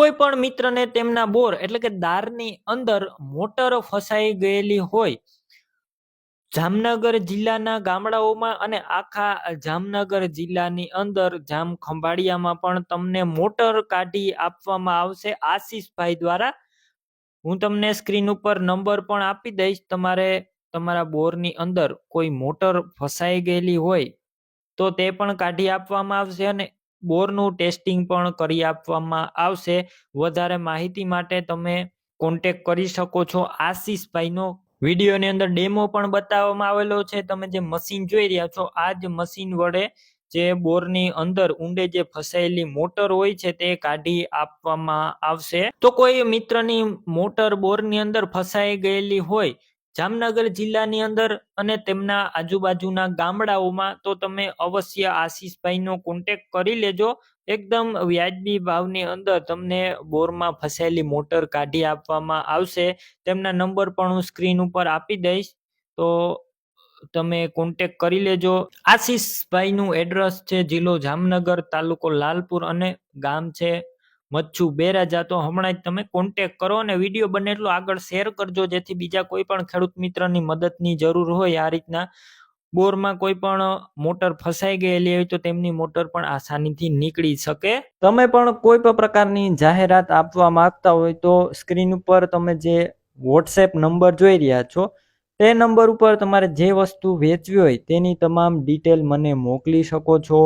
કોઈ પણ મિત્રને તેમના બોર એટલે કે દારની અંદર મોટર ફસાઈ ગયેલી હોય, જામનગર જિલ્લાના ગામડાઓમાં અને આખા જામનગર જિલ્લાની અંદર જામ ખંભાળિયામાં પણ તમને મોટર કાઢી આપવામાં આવશે આશીષભાઈ દ્વારા. હું તમને સ્ક્રીન ઉપર નંબર પણ આપી દઈશ. તમારે તમારા બોરની અંદર કોઈ મોટર ફસાઈ ગયેલી હોય તો તે પણ કાઢી આપવામાં આવશે અને બોરનું ટેસ્ટિંગ પણ કરી આપવામાં આવશે. વધારે માહિતી માટે તમે કોન્ટેક્ટ કરી શકો છો આશીષભાઈનો. વિડીયોની અંદર ડેમો પણ બતાવવામાં આવેલો છે. તમે જે મશીન જોઈ રહ્યા છો આ જ મશીન વડે જે બોરની અંદર ઊંડે જે ફસાયેલી મોટર હોય છે તે કાઢી આપવામાં આવશે. તો કોઈ મિત્રની મોટર બોરની અંદર ફસાઈ ગયેલી હોય જામનગર જિલ્લાની અંદર અને તેમના આજુબાજુના ગામડાઓમાં, તો તમે અવશ્ય આશીષભાઈનો કોન્ટેક્ટ કરી લેજો. એકદમ વ્યાજબી ભાવની અંદર તમને બોરમાં ફસાયેલી મોટર કાઢી આપવામાં આવશે. તેમના નંબર પણ હું સ્ક્રીન ઉપર આપી દઈશ, તો તમે કોન્ટેક્ટ કરી લેજો. આશીષભાઈનું એડ્રેસ છે જિલ્લો જામનગર, તાલુકો લાલપુર અને ગામ છે મચ્છુ બેરાજા. તો હમણાં જ તમે કોન્ટેક્ટ કરો અને વિડીયો બને એટલો આગળ શેર કરજો, જેથી બીજા કોઈ પણ ખેડૂત મિત્રની મદદની જરૂર હોય આ રીતના બોરમાં કોઈ પણ મોટર ફસાઈ ગયેલી હોય તો તેમની મોટર પણ આસાનીથી નીકળી શકે. તમે પણ કોઈ પણ પ્રકારની જાહેરાત આપવા માંગતા હોય તો સ્ક્રીન ઉપર તમે જે વોટ્સએપ નંબર જોઈ રહ્યા છો તે નંબર ઉપર તમારે જે વસ્તુ વેચવી હોય તેની તમામ ડિટેલ મને મોકલી શકો છો.